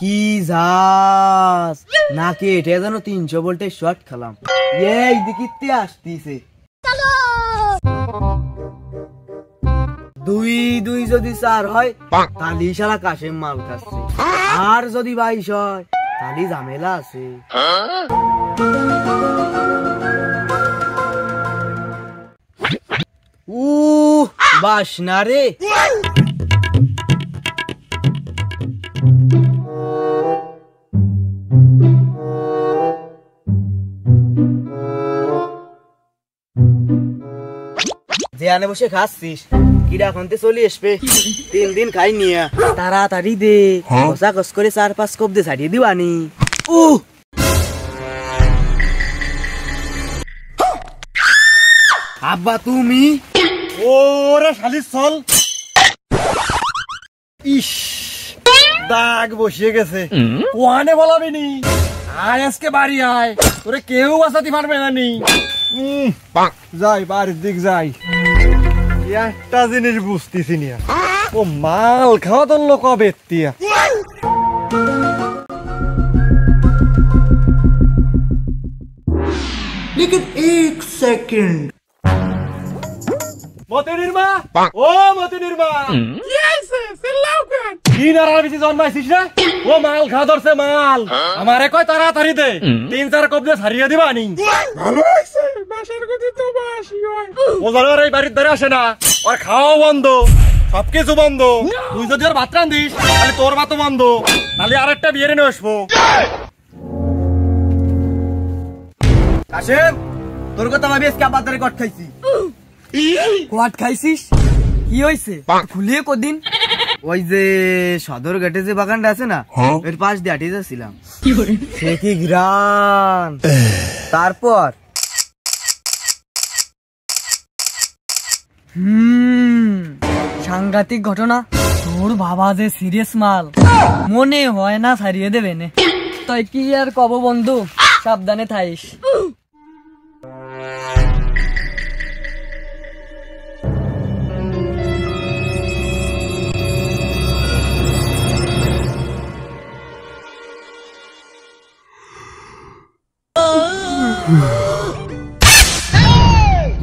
কি যাস নাকি এটা যেন 300 ভোল্টের শর্ট খেলাম। এই দিকিতে আসতিছে দুই দুই যদি 4 হয় তাহলে শালা কাশেম মাল খাচ্ছে, আর যদি 22 হয় তাহলে ঝামেলা আছে। বাস না রে যে আনে বসে খাচ্ছিস কিরা খনতে চলে আসবে, 3 দিন খাই নিয়া তাড়াতাড়ি দে, কষা কষ করে 4-5 কোপ দে ছাড়িয়ে দিবানি। আব্বা তুমি ওরে শালি চল। ইস দাগ বসিয়ে গেছে, ওয়ানে বলাবি নি, আয় আজকে বাড়ি আয়, তোরে কেউ বাঁচাতে পারবে না নি। যাই বাড়ির দিক যাই, একটা জিনিস বুঝতেছি না, ও মাল খাওয়া তোর লোক বেত্তিয়া। लेकिन 1 सेकंड মতি নির্মা, ও মতি নির্মা, কি নারার বেশি জন্মাইছিস রে? ও মাল খাওয়া ধরছে মাল, আমারে কয় তাড়াতাড়ি দে, 3-4 কোপ দিয়ে ছাড়িয়ে দিবা নি। ভালো হইছে, বাসার গতি তো বাসি হয়, ও জানার এই বাড়ির ধারে আসে না, আর খাওয়া বন্ধ, সবকিছু বন্ধ। তুই যদি আর ভাত রান্ধিস তাহলে তোর ভাতও বন্ধ, তাহলে আরেকটা বিয়ে নিয়ে আসবো। কাশেম তোর কথা ভাবি আজকে আবার ধরে কট খাইছি। কট খাইছিস? কি হইছে খুলিয়ে কদিন? ওই যে সদর ঘাটে যে বাগানটা আছে না, এর পাশ দিয়ে হাঁটিয়ে যাচ্ছিলাম, সে কি গ্রাম। তারপর সাংঘাতিক ঘটনা। তোর বাবা যে সিরিয়াস মাল, মনে হয় না ছাড়িয়ে দেবে নে। তাই কি আর কব বন্ধু, সাবধানে থাইস।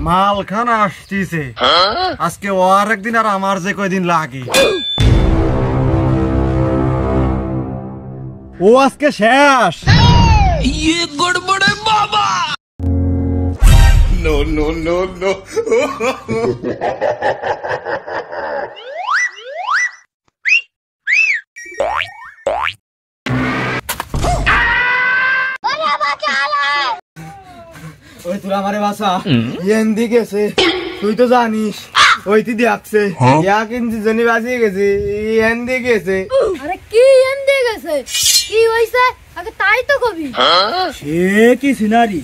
মাল খানা আসতেছে আজকে, ও আর একদিন আর আমার যে কয়দিন লাগে, ও আজকে শেষ। গড়বড়ে বাবা, নো নো নো নো। ওই তোর আমারে বাসা এন্দি গেছে, তুই তো জানিস ওইটি দেখছে কিন্তু জনি বাজিয়ে গেছে, এন্দি গেছে। আরে কি এন্দি গেছে, কি হইছে আগে তাই তো কবি। সে কি সিনারি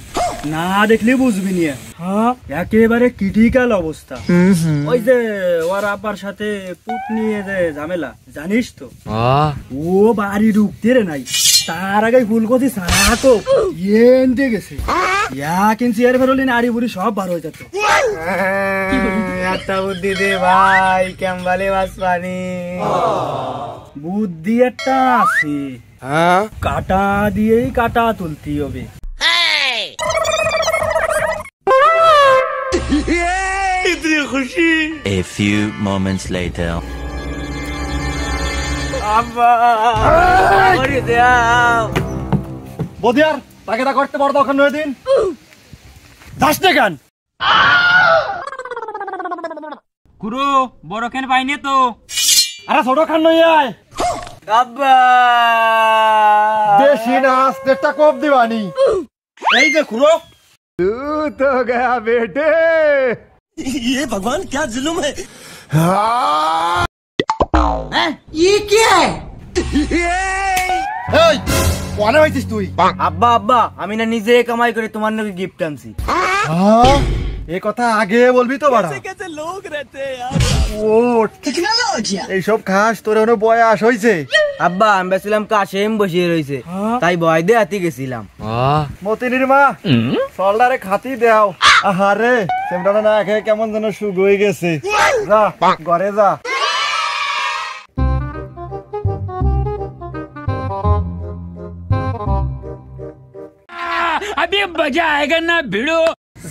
না দেখলে বুঝবি না, একেবারে ক্রিটিক্যাল অবস্থা। ওই যে ওর আব্বার সাথে পুত নিয়ে যে ঝামেলা জানিস তো, ও বাড়ি ঢুকতে রে নাই, তার আগে ফুলকপি সারাকো এনতে গেছে, কিন্তু চেয়ার বেরোলি নাড়ি বুড়ি সব বার হয়ে যেত। একটা বুদ্ধি দে ভাই, কেমবালে বাসপানি। বুদ্ধি একটা আছে, কাটা দিয়েই কাটা তুলতে হবে। খুশি। A few moments later. Badiar তাকে তা করতে বড় দোকান নয় দিন যাস না কেন? কুরো বড় কেন পাইনি তো, আরে ছোট খান নই আয় বেশি না, আস্তেটা কোপ দিবানি। এই যে খুড়ো তু তো গয়া বেটে, ये भगवान क्या जुल्म है। ये क्या है? এই কোনে হইছিস তুই? আব্বা আব্বা আমি না নিজে কামাই করে তোমার নাকি গিফট আনছি। এই কথা আগে বলবি তো বাড়া। कैसे लोग रहते हैं यार, ও টেকনোলজি এইসব খাস, তোর এখনো বয়স হইছে? আব্বা আমি বেছিলাম কাশেম বসিয়ে রয়েছে, তাই ভয় দিয়ে হাতি গেছিলাম। মতি নির্মা সলডারে খাতি দেও। আহারে সেমটা না খেয়ে কেমন যেন সুখ হয়ে গেছে। যা ঘরে যা। अभी मजा आएगा ना भिड़ो।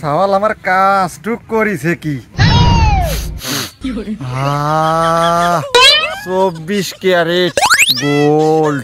সওয়াল আমার কাজ টুক করিছে কি 24 ক্যারেট গোল্ড।